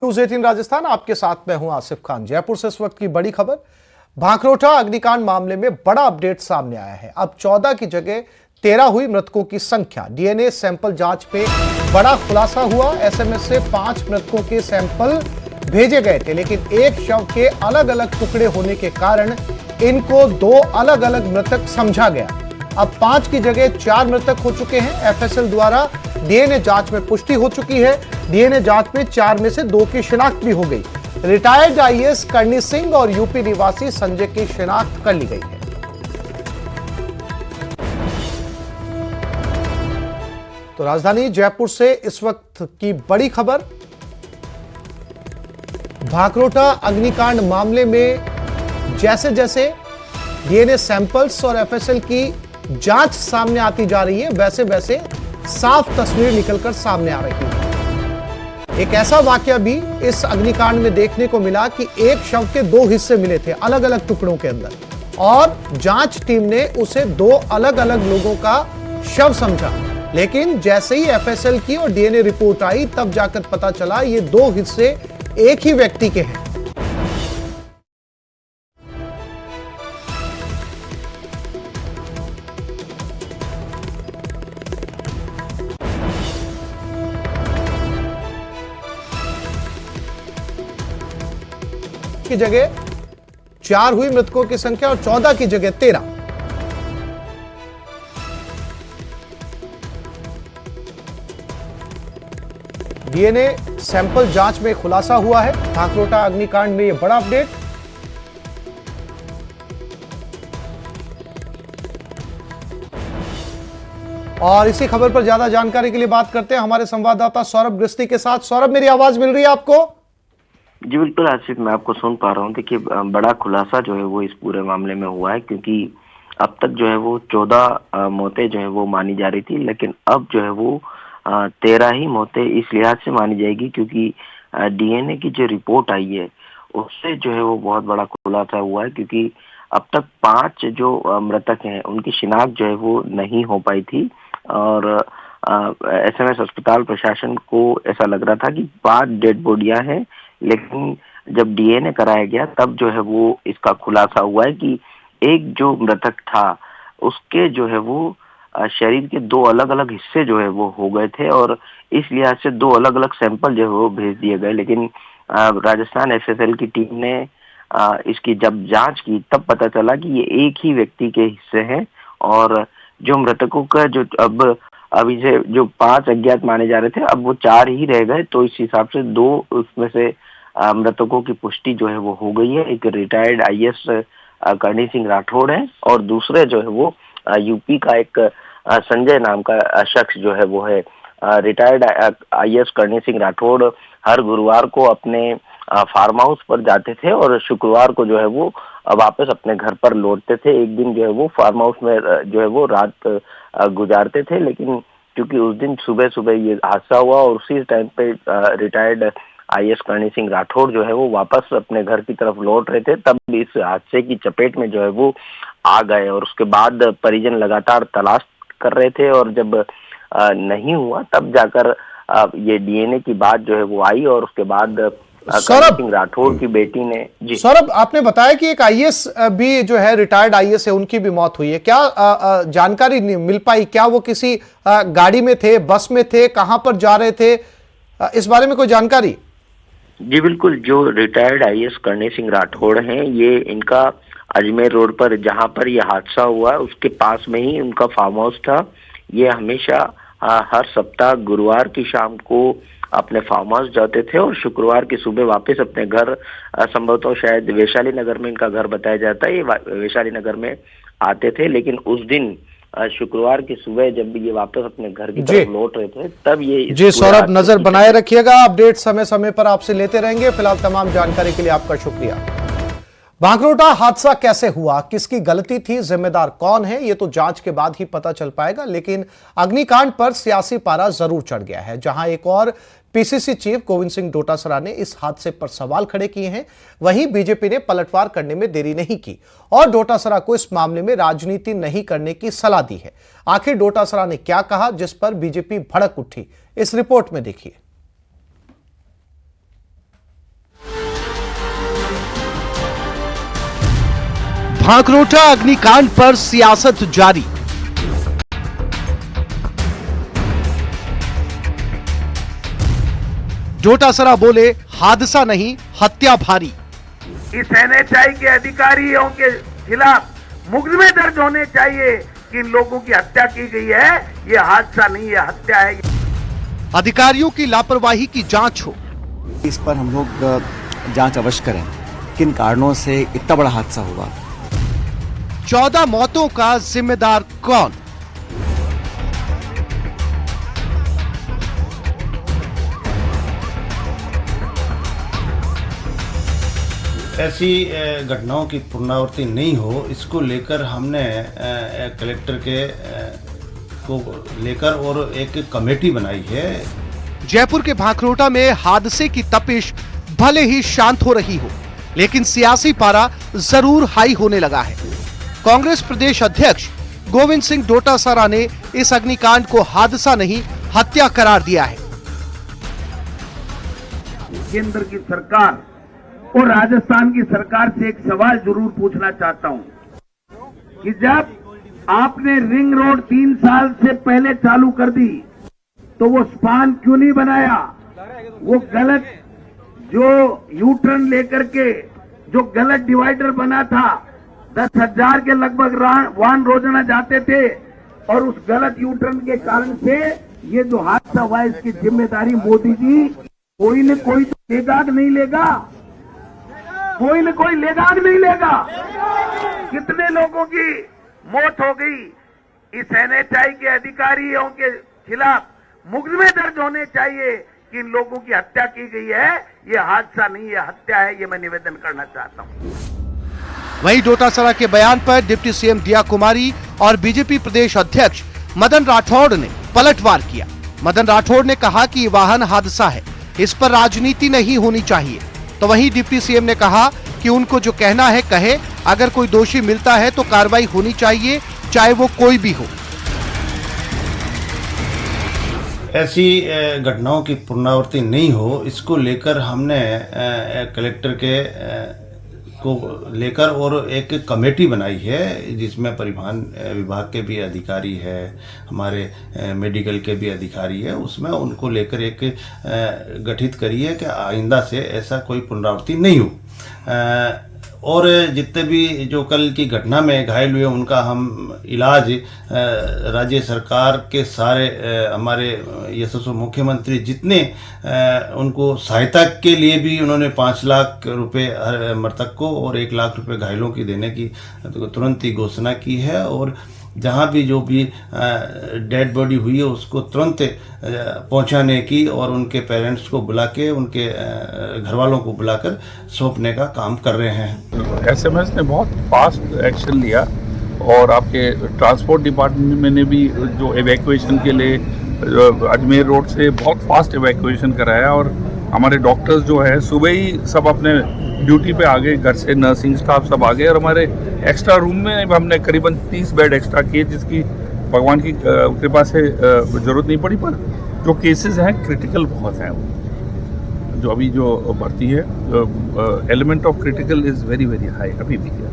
News 18 Rajasthan, आपके साथ मैं हूं आसिफ खान। जयपुर से इस वक्त की बड़ी खबर। भांकरोटा अग्निकांड मामले में बड़ा अपडेट सामने आया है। अब 14 की जगह 13 हुई मृतकों की संख्या। डीएनए सैंपल जांच पे बड़ा खुलासा हुआ। एसएमएस से 5 मृतकों के सैंपल भेजे गए थे, लेकिन एक शव के अलग अलग टुकड़े होने के कारण इनको 2 अलग अलग मृतक समझा गया। अब 5 की जगह 4 मृतक हो चुके हैं। एफएसएल द्वारा डीएनए जांच में पुष्टि हो चुकी है। डीएनए जांच में 4 में से 2 की शिनाख्त भी हो गई। रिटायर्ड आईएएस करणी सिंह और यूपी निवासी संजय की शिनाख्त कर ली गई है। तो राजधानी जयपुर से इस वक्त की बड़ी खबर। भांकरोटा अग्निकांड मामले में जैसे जैसे डीएनए सैंपल्स और एफएसएल की जांच सामने आती जा रही है, वैसे वैसे साफ तस्वीर निकलकर सामने आ रही है। एक ऐसा वाकया भी इस अग्निकांड में देखने को मिला कि एक शव के 2 हिस्से मिले थे अलग अलग टुकड़ों के अंदर, और जांच टीम ने उसे 2 अलग अलग लोगों का शव समझा। लेकिन जैसे ही एफएसएल की और डीएनए रिपोर्ट आई, तब जाकर पता चला ये 2 हिस्से एक ही व्यक्ति के हैं। की जगह 4 हुई मृतकों की संख्या और 14 की जगह 13। डीएनए सैंपल जांच में खुलासा हुआ है। भांकरोटा अग्निकांड में यह बड़ा अपडेट। और इसी खबर पर ज्यादा जानकारी के लिए बात करते हैं हमारे संवाददाता सौरभ गृस्ती के साथ। सौरभ, मेरी आवाज मिल रही है आपको? जी बिल्कुल आसिफ, मैं आपको सुन पा रहा हूँ। देखिए, बड़ा खुलासा जो है वो इस पूरे मामले में हुआ है, क्योंकि अब तक जो है वो 14 मौतें जो है वो मानी जा रही थी, लेकिन अब जो है वो 13 ही मौतें इस लिहाज से मानी जाएगी क्योंकि डीएनए की जो रिपोर्ट आई है उससे जो है वो बहुत बड़ा खुलासा हुआ है। क्योंकि अब तक 5 जो मृतक हैं उनकी शिनाख्त जो है वो नहीं हो पाई थी, और एसएमएस अस्पताल प्रशासन को ऐसा लग रहा था कि 5 डेड बॉडियां हैं, लेकिन जब डीएनए कराया गया तब जो है वो इसका खुलासा हुआ है कि एक जो मृतक था उसके जो है वो शरीर के 2 अलग अलग हिस्से जो है वो हो गए थे, और इस लिहाज से 2 अलग अलग सैंपल जो है वो भेज दिए गए। लेकिन राजस्थान एफएसएल की टीम ने इसकी जब जांच की तब पता चला कि ये एक ही व्यक्ति के हिस्से हैं, और जो मृतकों का जो अभी से जो 5 अज्ञात माने जा रहे थे, अब वो 4 ही रह गए। तो इस हिसाब से 2 उसमें से मृतकों की पुष्टि जो है वो हो गई है। एक रिटायर्ड आईएएस करणी सिंह राठौड़ है, और दूसरे जो है वो यूपी का एक संजय नाम का शख्स जो है वो है। रिटायर्ड आईएएस करणी सिंह राठौड़ हर गुरुवार को अपने फार्म हाउस पर जाते थे और शुक्रवार को जो है वो वापस अपने घर पर लौटते थे। एक दिन जो है वो फार्म हाउस में जो है वो रात गुजारते थे, लेकिन क्योंकि उस दिन सुबह सुबह ये हादसा हुआ और उसी टाइम पे रिटायर्ड आईएएस करणी सिंह राठौड़ जो है वो वापस अपने घर की तरफ लौट रहे थे, तब इस हादसे की चपेट में जो है वो आ गए। और उसके बाद परिजन लगातार तलाश कर रहे थे, और जब नहीं हुआ तब जाकर ये डीएनए की बात जो है वो आई, और उसके बाद करणी सिंह राठौड़ की बेटी ने। जी सौरभ, आपने बताया कि एक आईएएस भी जो है रिटायर्ड आईएएस है, उनकी भी मौत हुई है। क्या जानकारी मिल पाई? क्या वो किसी गाड़ी में थे, बस में थे, कहां पर जा रहे थे? इस बारे में कोई जानकारी? जी बिल्कुल, जो रिटायर्ड आईएएस करणी सिंह राठौड़ हैं, ये इनका अजमेर रोड पर जहां पर यह हादसा हुआ उसके पास में ही उनका फार्म हाउस था। ये हमेशा हर सप्ताह गुरुवार की शाम को अपने फार्म हाउस जाते थे और शुक्रवार की सुबह वापस अपने घर, संभवतः शायद वैशाली नगर में इनका घर बताया जाता है, ये वैशाली नगर में आते थे। लेकिन उस दिन शुक्रवार की सुबह जब ये वापस अपने घर की तरफ लौट रहे थे, तब ये। जी सौरभ, नजर बनाए रखिएगा, अपडेट समय समय पर आपसे लेते रहेंगे। फिलहाल तमाम जानकारी के लिए आपका शुक्रिया। भांकरोटा हादसा कैसे हुआ, किसकी गलती थी, जिम्मेदार कौन है, यह तो जांच के बाद ही पता चल पाएगा। लेकिन अग्निकांड पर सियासी पारा जरूर चढ़ गया है। जहां एक और पीसीसी चीफ गोविंद सिंह डोटासरा ने इस हादसे पर सवाल खड़े किए हैं, वहीं बीजेपी ने पलटवार करने में देरी नहीं की और डोटासरा को इस मामले में राजनीति नहीं करने की सलाह दी है। आखिर डोटासरा ने क्या कहा जिस पर बीजेपी भड़क उठी, इस रिपोर्ट में देखिए। भांकरोटा अग्निकांड पर सियासत जारी। डोटासरा बोले हादसा नहीं हत्या भारी। इस एनएचआई के अधिकारियों के खिलाफ मुकदमे दर्ज होने चाहिए कि इन लोगों की हत्या की गई है। ये हादसा नहीं, ये हत्या है। अधिकारियों की लापरवाही की जांच हो। इस पर हम लोग जांच अवश्य करें, किन कारणों से इतना बड़ा हादसा हुआ। 14 मौतों का जिम्मेदार कौन? ऐसी घटनाओं की पुनरावृत्ति नहीं हो, इसको लेकर हमने कलेक्टर के को लेकर और एक कमेटी बनाई है। जयपुर के भांकरोटा में हादसे की तपिश भले ही शांत हो रही हो, लेकिन सियासी पारा जरूर हाई होने लगा है। कांग्रेस प्रदेश अध्यक्ष गोविंद सिंह डोटासरा ने इस अग्निकांड को हादसा नहीं हत्या करार दिया है। केंद्र की सरकार और राजस्थान की सरकार से एक सवाल जरूर पूछना चाहता हूं कि जब आपने रिंग रोड 3 साल से पहले चालू कर दी तो वो स्पान क्यों नहीं बनाया? वो गलत जो यू टर्न लेकर के जो गलत डिवाइडर बना था, 10,000 के लगभग वाहन रोजाना जाते थे और उस गलत यू टर्न के कारण से ये जो हादसा हुआ, इसकी जिम्मेदारी मोदी जी कोई न कोई तो लेगा कि नहीं लेगा? कोई न कोई लेगा कि नहीं लेगा? कितने लोगों की मौत हो गई। इस एनएचआई के अधिकारियों के खिलाफ मुकदमे दर्ज होने चाहिए कि इन लोगों की हत्या की गई है। ये हादसा नहीं, ये हत्या है। ये मैं निवेदन करना चाहता हूं। वहीं डोटासरा के बयान पर डिप्टी सीएम दिया कुमारी और बीजेपी प्रदेश अध्यक्ष मदन राठौड़ ने पलटवार किया। मदन राठौड़ ने कहा कि ये वाहन हादसा है, इस पर राजनीति नहीं होनी चाहिए। तो वहीं डिप्टी सीएम ने कहा कि उनको जो कहना है कहे, अगर कोई दोषी मिलता है तो कार्रवाई होनी चाहिए, चाहे वो कोई भी हो। ऐसी घटनाओं की पुनरावृत्ति नहीं हो, इसको लेकर हमने कलेक्टर के को लेकर और एक कमेटी बनाई है, जिसमें परिवहन विभाग के भी अधिकारी है, हमारे मेडिकल के भी अधिकारी है। उसमें उनको लेकर एक गठित करी है कि आइंदा से ऐसा कोई पुनरावृत्ति नहीं हो। और जितने भी जो कल की घटना में घायल हुए उनका हम इलाज राज्य सरकार के सारे हमारे यशस्वी मुख्यमंत्री जितने उनको सहायता के लिए भी उन्होंने 5 लाख रुपए हर मृतक को और 1 लाख रुपए घायलों की देने की तुरंत ही घोषणा की है। और जहाँ भी जो भी डेड बॉडी हुई है उसको तुरंत पहुँचाने की और उनके पेरेंट्स को बुला के उनके घर वालों को बुलाकर सौंपने का काम कर रहे हैं। एसएमएस ने बहुत फास्ट एक्शन लिया और आपके ट्रांसपोर्ट डिपार्टमेंट ने भी जो एवैक्यूएशन के लिए अजमेर रोड से बहुत फास्ट एवैक्यूएशन कराया और हमारे डॉक्टर्स जो है सुबह ही सब अपने ड्यूटी पे आ गए, घर से नर्सिंग स्टाफ सब आ गए और हमारे एक्स्ट्रा रूम में हमने करीबन 30 बेड एक्स्ट्रा किए, जिसकी भगवान की कृपा से ज़रूरत नहीं पड़ी। पर जो केसेस हैं क्रिटिकल बहुत हैं, जो अभी जो भर्ती है element of critical is very very high अभी भी है।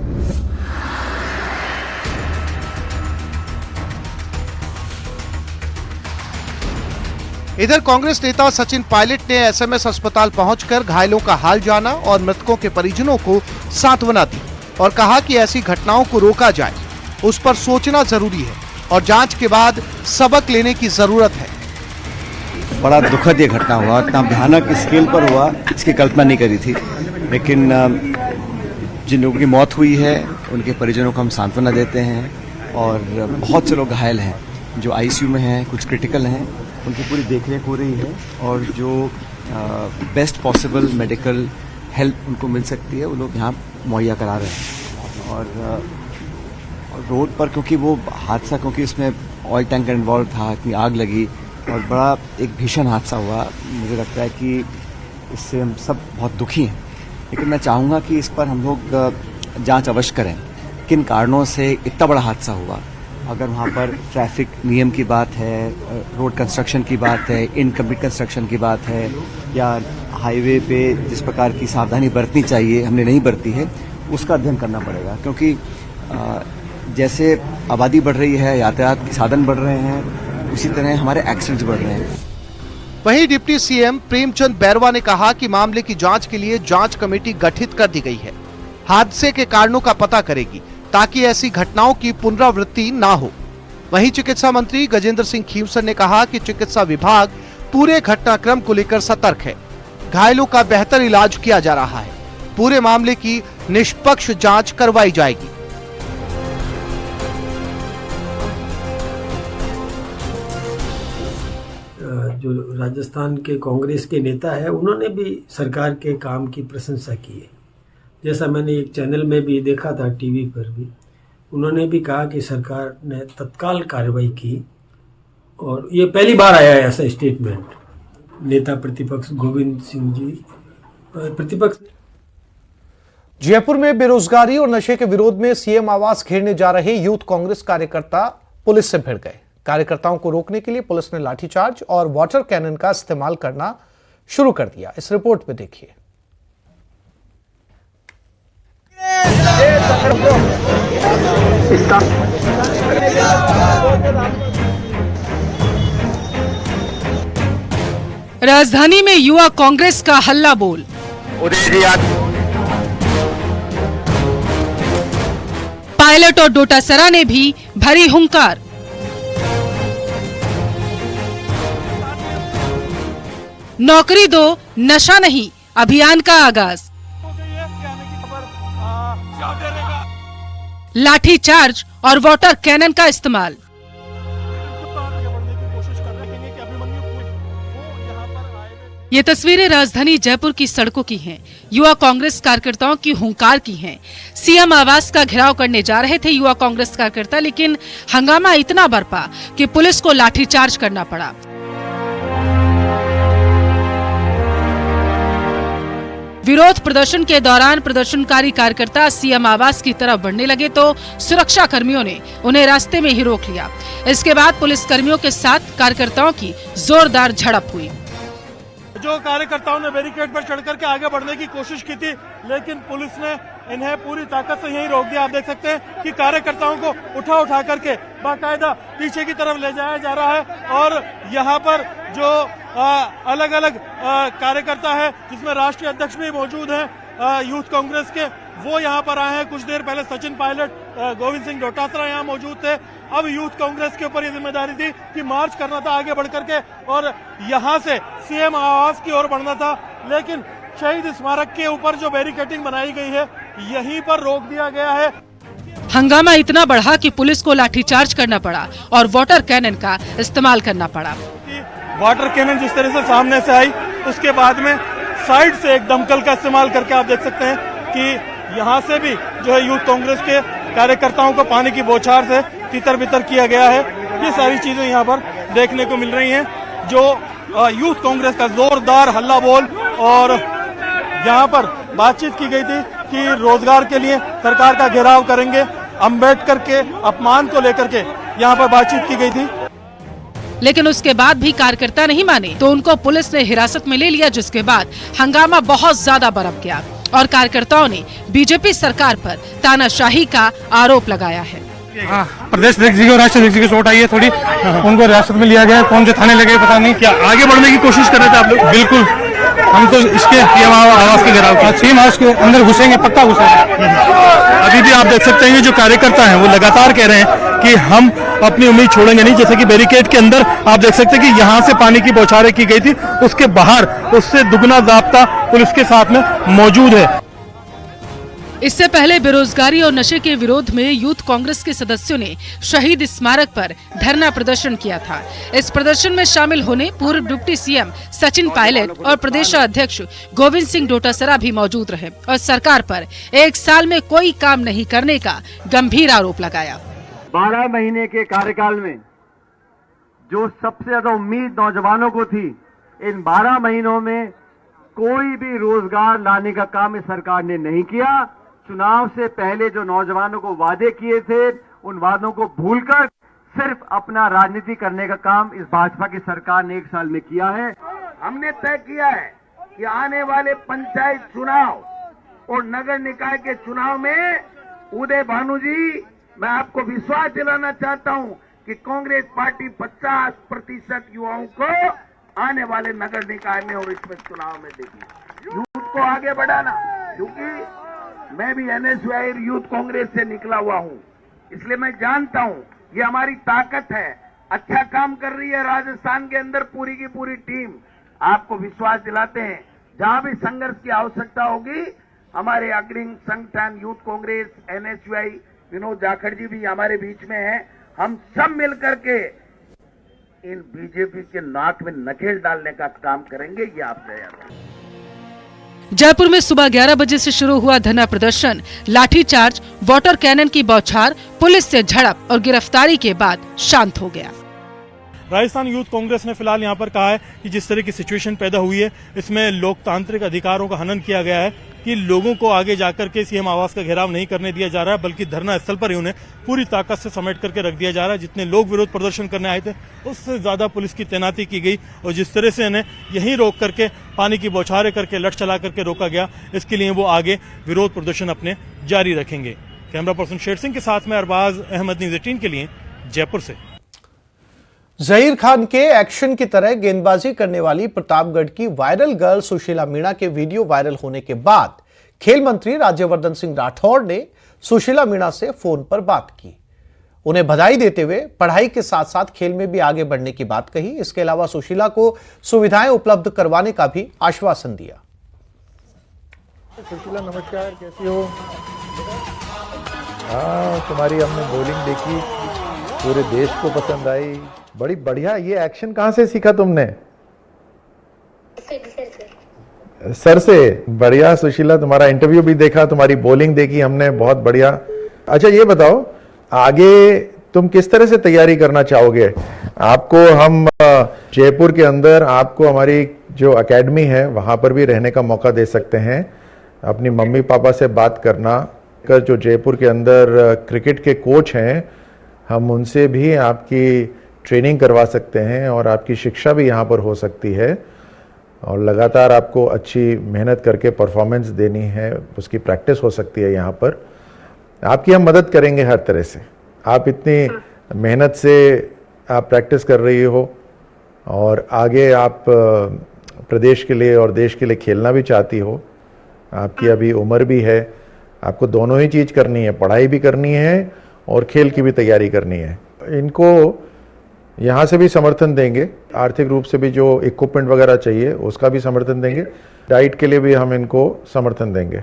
इधर कांग्रेस नेता सचिन पायलट ने एसएमएस अस्पताल पहुंचकर घायलों का हाल जाना और मृतकों के परिजनों को सांत्वना दी और कहा कि ऐसी घटनाओं को रोका जाए, उस पर सोचना जरूरी है और जांच के बाद सबक लेने की जरूरत है। बड़ा दुखद ये घटना हुआ, इतना भयानक स्केल पर हुआ, इसकी कल्पना नहीं करी थी। लेकिन जिन लोगों की मौत हुई है उनके परिजनों को हम सांत्वना देते हैं और बहुत से लोग घायल हैं जो आईसीयू में हैं, कुछ क्रिटिकल हैं, उनकी पूरी देखरेख हो रही है और जो बेस्ट पॉसिबल मेडिकल हेल्प उनको मिल सकती है वो लोग यहाँ मुहैया करा रहे हैं। और रोड पर क्योंकि वो हादसा, क्योंकि उसमें ऑयल टैंकर इन्वॉल्व था, इतनी आग लगी और बड़ा एक भीषण हादसा हुआ, मुझे लगता है कि इससे हम सब बहुत दुखी हैं। लेकिन मैं चाहूँगा कि इस पर हम लोग जांच अवश्य करें, किन कारणों से इतना बड़ा हादसा हुआ। अगर वहाँ पर ट्रैफिक नियम की बात है, रोड कंस्ट्रक्शन की बात है, इनकम्प्लीट कंस्ट्रक्शन की बात है, या हाईवे पे जिस प्रकार की सावधानी बरतनी चाहिए हमने नहीं बरती है, उसका अध्ययन करना पड़ेगा, क्योंकि जैसे आबादी बढ़ रही है, यातायात के साधन बढ़ रहे हैं, उसी तरह हमारे एक्सीडेंट्स बढ़ रहे हैं। वहीं डिप्टी सीएम प्रेमचंद बैरवा ने कहा कि मामले की जांच के लिए जांच कमेटी गठित कर दी गई है। हादसे के कारणों का पता करेगी ताकि ऐसी घटनाओं की पुनरावृत्ति ना हो। वहीं चिकित्सा मंत्री गजेंद्र सिंह खींवसर ने कहा कि चिकित्सा विभाग पूरे घटनाक्रम को लेकर सतर्क है। घायलों का बेहतर इलाज किया जा रहा है। पूरे मामले की निष्पक्ष जांच करवाई जाएगी। जो राजस्थान के कांग्रेस के नेता है, उन्होंने भी सरकार के काम की प्रशंसा की है। जैसा मैंने एक चैनल में भी देखा था, टीवी पर भी, उन्होंने भी कहा कि सरकार ने तत्काल कार्रवाई की। और ये पहली बार आया है ऐसा स्टेटमेंट नेता प्रतिपक्ष गोविंद सिंह जी प्रतिपक्ष। जयपुर में बेरोजगारी और नशे के विरोध में सीएम आवास घेरने जा रहे यूथ कांग्रेस कार्यकर्ता पुलिस से भिड़ गए। कार्यकर्ताओं को रोकने के लिए पुलिस ने लाठीचार्ज और वाटर कैनन का इस्तेमाल करना शुरू कर दिया। इस रिपोर्ट में देखिए। राजधानी में युवा कांग्रेस का हल्ला बोल। पायलट और डोटासरा ने भी भरी हुंकार। नौकरी दो, नशा नहीं, अभियान का आगाज। लाठी चार्ज और वाटर कैनन का इस्तेमाल। ये तस्वीरें राजधानी जयपुर की सड़कों की हैं। युवा कांग्रेस कार्यकर्ताओं की हुंकार की हैं। सीएम आवास का घेराव करने जा रहे थे युवा कांग्रेस कार्यकर्ता, लेकिन हंगामा इतना बरपा कि पुलिस को लाठीचार्ज करना पड़ा। विरोध प्रदर्शन के दौरान प्रदर्शनकारी कार्यकर्ता सीएम आवास की तरफ बढ़ने लगे तो सुरक्षा कर्मियों ने उन्हें रास्ते में ही रोक लिया। इसके बाद पुलिस कर्मियों के साथ कार्यकर्ताओं की जोरदार झड़प हुई। जो कार्यकर्ताओं ने बैरिकेड पर चढ़कर के आगे बढ़ने की कोशिश की थी, लेकिन पुलिस ने इन्हें पूरी ताकत से यहीं रोक दिया। आप देख सकते हैं कि कार्यकर्ताओं को उठा करके बाकायदा पीछे की तरफ ले जाया जा रहा है। और यहाँ पर जो अलग अलग कार्यकर्ता है, जिसमें राष्ट्रीय अध्यक्ष भी मौजूद हैं यूथ कांग्रेस के, वो यहाँ पर आए हैं। कुछ देर पहले सचिन पायलट, गोविंद सिंह डोटासरा यहाँ मौजूद थे। अब यूथ कांग्रेस के ऊपर ये जिम्मेदारी थी कि मार्च करना था आगे बढ़ करके और यहाँ से सीएम आवास की ओर बढ़ना था, लेकिन शहीद स्मारक के ऊपर जो बैरिकेडिंग बनाई गई है, यहीं पर रोक दिया गया है। हंगामा इतना बढ़ा कि पुलिस को लाठीचार्ज करना पड़ा और वाटर कैनन का इस्तेमाल करना पड़ा। वाटर कैनन जिस तरह से सामने से आई, उसके बाद में साइड से एक दमकल का इस्तेमाल करके आप देख सकते हैं कि यहाँ से भी जो है यूथ कांग्रेस के कार्यकर्ताओं को पानी की बौछार से तितर बितर किया गया है। ये सारी चीजें यहाँ पर देखने को मिल रही हैं। जो यूथ कांग्रेस का जोरदार हल्ला बोल और यहाँ पर बातचीत की गई थी कि रोजगार के लिए सरकार का घेराव करेंगे, अंबेडकर के अपमान को लेकर के यहाँ पर बातचीत की गई थी। लेकिन उसके बाद भी कार्यकर्ता नहीं माने तो उनको पुलिस ने हिरासत में ले लिया, जिसके बाद हंगामा बहुत ज्यादा बरप गया और कार्यकर्ताओं ने बीजेपी सरकार पर तानाशाही का आरोप लगाया है। प्रदेश अध्यक्ष जी और राष्ट्रीय अध्यक्ष जी की चोट आई है थोड़ी, उनको हिरासत में लिया गया। कौन से थाने लगे पता नहीं। क्या आगे बढ़ने की कोशिश कर रहे थे आप लोग? बिल्कुल, हम तो इसके आवास के घेराव का सीएम आवास के अंदर घुसेंगे, पक्का घुसेंगे। अभी भी आप देख सकते हैं जो कार्यकर्ता हैं वो लगातार कह रहे हैं कि हम अपनी उम्मीद छोड़ेंगे नहीं। जैसे कि बैरिकेड के अंदर आप देख सकते हैं कि यहाँ से पानी की बौछारें की गई थी, उसके बाहर उससे दुगना जाब्ता पुलिस के साथ में मौजूद है। इससे पहले बेरोजगारी और नशे के विरोध में यूथ कांग्रेस के सदस्यों ने शहीद स्मारक पर धरना प्रदर्शन किया था। इस प्रदर्शन में शामिल होने पूर्व डिप्टी सीएम सचिन पायलट और प्रदेश अध्यक्ष गोविंद सिंह डोटासरा भी मौजूद रहे और सरकार पर 1 साल में कोई काम नहीं करने का गंभीर आरोप लगाया। 12 महीने के कार्यकाल में जो सबसे ज्यादा उम्मीद नौजवानों को थी, इन 12 महीनों में कोई भी रोजगार लाने का काम इस सरकार ने नहीं किया। चुनाव से पहले जो नौजवानों को वादे किए थे, उन वादों को भूलकर सिर्फ अपना राजनीति करने का काम इस भाजपा की सरकार ने 1 साल में किया है। हमने तय किया है कि आने वाले पंचायत चुनाव और नगर निकाय के चुनाव में उदय भानु जी, मैं आपको विश्वास दिलाना चाहता हूं कि कांग्रेस पार्टी 50% युवाओं को आने वाले नगर निकाय में और इसमें चुनाव में देगी। यूथ को आगे बढ़ाना, क्योंकि मैं भी एनएसयूआई यूथ कांग्रेस से निकला हुआ हूं, इसलिए मैं जानता हूं ये हमारी ताकत है। अच्छा काम कर रही है राजस्थान के अंदर पूरी की पूरी टीम। आपको विश्वास दिलाते हैं जहां भी संघर्ष की आवश्यकता होगी, हमारे अग्रणी संगठन यूथ कांग्रेस, एनएसयूआई, विनोद जाखड़ जी भी हमारे बीच में हैं, हम सब मिलकर के इन बीजेपी के नाक में नकेल डालने का काम करेंगे, ये आपसे याद है। जयपुर में सुबह 11 बजे से शुरू हुआ धरना प्रदर्शन लाठीचार्ज, वाटर कैनन की बौछार, पुलिस से झड़प और गिरफ्तारी के बाद शांत हो गया। राजस्थान यूथ कांग्रेस ने फिलहाल यहाँ पर कहा है कि जिस तरह की सिचुएशन पैदा हुई है, इसमें लोकतांत्रिक अधिकारों का हनन किया गया है कि लोगों को आगे जाकर के सीएम आवास का घेराव नहीं करने दिया जा रहा है, बल्कि धरना स्थल पर ही उन्हें पूरी ताकत से समेट करके रख दिया जा रहा है। जितने लोग विरोध प्रदर्शन करने आए थे उससे ज्यादा पुलिस की तैनाती की गई और जिस तरह से इन्हें यहीं रोक करके पानी की बौछारें करके लठ चला करके रोका गया, इसके लिए वो आगे विरोध प्रदर्शन अपने जारी रखेंगे। कैमरा पर्सन शेर सिंह के साथ में अरबाज अहमद, न्यूज़ 18 के लिए जयपुर से। जहीर खान के एक्शन की तरह गेंदबाजी करने वाली प्रतापगढ़ की वायरल गर्ल सुशीला मीणा के वीडियो वायरल होने के बाद खेल मंत्री राज्यवर्धन सिंह राठौड़ ने सुशीला मीणा से फोन पर बात की। उन्हें बधाई देते हुए पढ़ाई के साथ साथ खेल में भी आगे बढ़ने की बात कही। इसके अलावा सुशीला को सुविधाएं उपलब्ध करवाने का भी आश्वासन दिया। सुशीला नमस्कार, कैसी हो? हाँ, तुम्हारी हमने बॉलिंग देखी, पूरे देश को पसंद आई, बड़ी बढ़िया। ये एक्शन कहाँ से सीखा तुमने? सर से। बढ़िया सुशीला, तुम्हारा इंटरव्यू भी देखा, तुम्हारी बॉलिंग देखी हमने, बहुत बढ़िया। अच्छा ये बताओ, आगे तुम किस तरह से तैयारी करना चाहोगे? आपको हम जयपुर के अंदर आपको हमारी जो एकेडमी है वहां पर भी रहने का मौका दे सकते हैं। अपनी मम्मी पापा से बात करना, कर जो जयपुर के अंदर क्रिकेट के कोच हैं, हम उनसे भी आपकी ट्रेनिंग करवा सकते हैं और आपकी शिक्षा भी यहाँ पर हो सकती है और लगातार आपको अच्छी मेहनत करके परफॉर्मेंस देनी है, उसकी प्रैक्टिस हो सकती है यहाँ पर। आपकी हम मदद करेंगे हर तरह से। आप इतनी मेहनत से आप प्रैक्टिस कर रही हो और आगे आप प्रदेश के लिए और देश के लिए खेलना भी चाहती हो। आपकी अभी उम्र भी है, आपको दोनों ही चीज़ करनी है, पढ़ाई भी करनी है और खेल की भी तैयारी करनी है। इनको यहाँ से भी समर्थन देंगे, आर्थिक रूप से भी जो इक्विपमेंट वगैरह चाहिए उसका भी समर्थन देंगे, डाइट के लिए भी हम इनको समर्थन देंगे।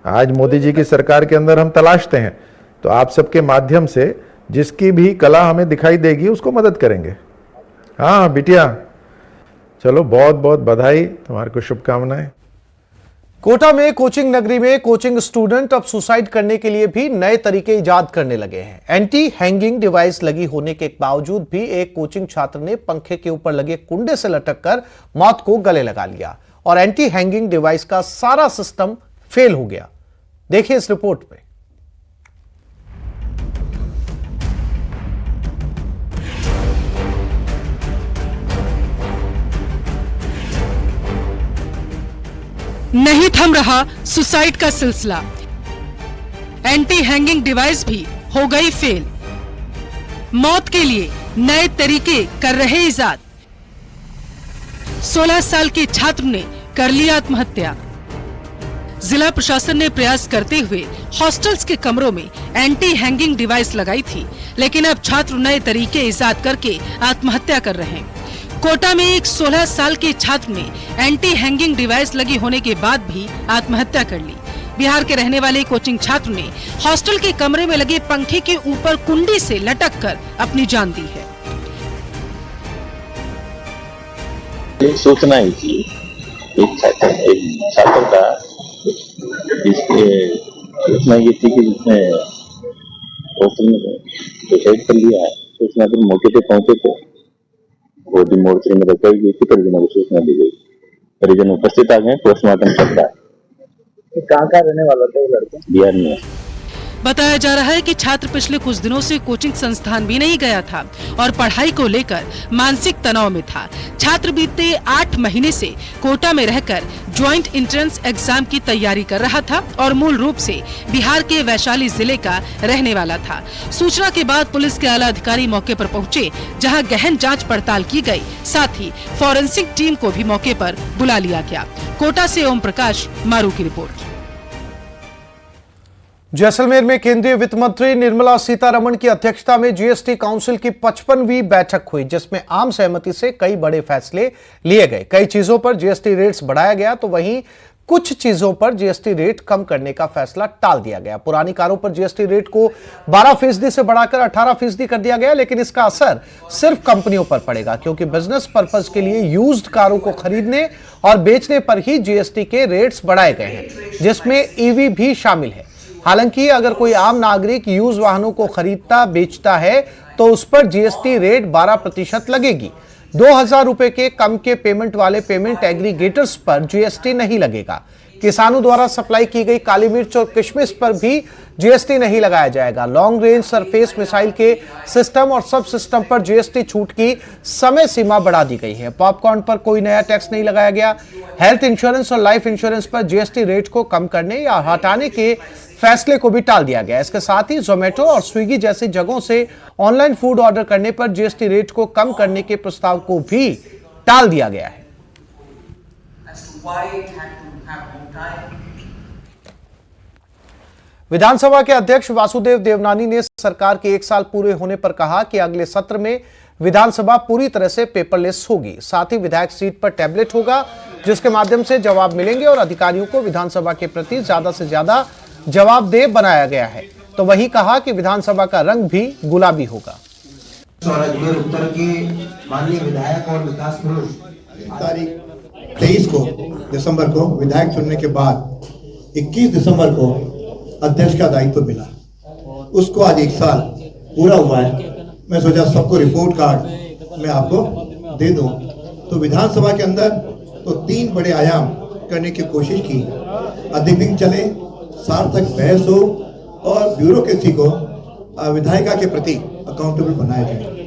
आज मोदी जी की सरकार के अंदर हम तलाशते हैं, तो आप सबके माध्यम से जिसकी भी कला हमें दिखाई देगी उसको मदद करेंगे। हाँ बिटिया, चलो बहुत बहुत बधाई, तुम्हारे को शुभकामनाएं। कोटा में कोचिंग नगरी में कोचिंग स्टूडेंट अब सुसाइड करने के लिए भी नए तरीके इजाद करने लगे हैं। एंटी हैंगिंग डिवाइस लगी होने के बावजूद भी एक कोचिंग छात्र ने पंखे के ऊपर लगे कुंडे से लटककर मौत को गले लगा लिया और एंटी हैंगिंग डिवाइस का सारा सिस्टम फेल हो गया। देखिए इस रिपोर्ट में। नहीं थम रहा सुसाइड का सिलसिला, एंटी हैंगिंग डिवाइस भी हो गई फेल। मौत के लिए नए तरीके कर रहे इजाद। 16 साल के छात्र ने कर लिया आत्महत्या। जिला प्रशासन ने प्रयास करते हुए हॉस्टल्स के कमरों में एंटी हैंगिंग डिवाइस लगाई थी, लेकिन अब छात्र नए तरीके इजाद करके आत्महत्या कर रहे हैं। कोटा में एक 16 साल के छात्र ने एंटी हैंगिंग डिवाइस लगी होने के बाद भी आत्महत्या कर ली। बिहार के रहने वाले कोचिंग छात्र ने हॉस्टल के कमरे में लगे पंखे के ऊपर कुंडी से लटककर अपनी जान दी है। एक सूचना आई थी, एक छात्र का जिसके सूचना ये थी कि जिसने हॉस्टल में सुसाइड कर लिया है। सूचना पर मौके पे पहुंचे थे, बॉडी मोर्चरी में रखाई गई थी, परिजनों को सूचना दी गई। परिजन उपस्थित आ गए, पोस्टमार्टम चल रहा है। कहाँ का रहने वाला था लड़का? बिहार में। बताया जा रहा है कि छात्र पिछले कुछ दिनों से कोचिंग संस्थान भी नहीं गया था और पढ़ाई को लेकर मानसिक तनाव में था। छात्र बीते 8 महीने से कोटा में रहकर ज्वाइंट एंट्रेंस एग्जाम की तैयारी कर रहा था और मूल रूप से बिहार के वैशाली जिले का रहने वाला था। सूचना के बाद पुलिस के आला अधिकारी मौके पर पहुंचे, जहां गहन जांच पड़ताल की गई। साथ ही फॉरेंसिक टीम को भी मौके पर बुला लिया गया। कोटा से ओम प्रकाश मारू की रिपोर्ट। जैसलमेर में केंद्रीय वित्त मंत्री निर्मला सीतारमण की अध्यक्षता में जीएसटी काउंसिल की 55वीं बैठक हुई, जिसमें आम सहमति से कई बड़े फैसले लिए गए। कई चीजों पर जीएसटी रेट्स बढ़ाया गया तो वहीं कुछ चीजों पर जीएसटी रेट कम करने का फैसला टाल दिया गया। पुरानी कारों पर जीएसटी रेट को 12% से बढ़ाकर 18% कर दिया गया, लेकिन इसका असर सिर्फ कंपनियों पर पड़ेगा, क्योंकि बिजनेस पर्पस के लिए यूज्ड कारों को खरीदने और बेचने पर ही जीएसटी के रेट्स बढ़ाए गए हैं, जिसमें ईवी भी शामिल है। हालांकि अगर कोई आम नागरिक यूज वाहनों को खरीदता बेचता है तो उस पर जीएसटी रेट 12% लगेगी। 2000 रुपए के कम के पेमेंट वाले पेमेंट एग्रीगेटर्स पर जीएसटी नहीं लगेगा। किसानों द्वारा सप्लाई की गई काली मिर्च और किशमिश पर भी जीएसटी नहीं लगाया जाएगा। लॉन्ग रेंज सरफेस मिसाइल के सिस्टम और सब सिस्टम पर जीएसटी छूट की समय सीमा बढ़ा दी गई है। पॉपकॉर्न पर कोई नया टैक्स नहीं लगाया गया। हेल्थ इंश्योरेंस और लाइफ इंश्योरेंस पर जीएसटी रेट को कम करने या हटाने के फैसले को भी टाल दिया गया। इसके साथ ही जोमेटो और स्विगी जैसी जगहों से ऑनलाइन फूड ऑर्डर करने पर जीएसटी रेट को कम करने के प्रस्ताव को भी टाल दिया गया है। विधानसभा के अध्यक्ष वासुदेव देवनानी ने सरकार के 1 साल पूरे होने पर कहा कि अगले सत्र में विधानसभा पूरी तरह से पेपरलेस होगी। साथ ही विधायक सीट पर टैबलेट होगा, जिसके माध्यम से जवाब मिलेंगे और अधिकारियों को विधानसभा के प्रति ज्यादा से ज्यादा जवाबदेह बनाया गया है। तो वही कहा कि विधानसभा का रंग भी गुलाबी होगा। अजमेर उत्तर के माननीय विधायक और विकास पुरुष तारीख 23 को दिसंबर को विधायक चुनने के बाद 21 दिसंबर को अध्यक्ष का दायित्व मिला। उसको आज 1 साल पूरा हुआ है। मैं सोचा सबको रिपोर्ट कार्ड मैं आपको दे दूं। तो विधानसभा के अंदर तो 3 बड़े आयाम करने की कोशिश की। अधिक दिन चले, सार्थक बहस हो और ब्यूरोक्रेसी को विधायिका के प्रति अकाउंटेबल बनाया जाए।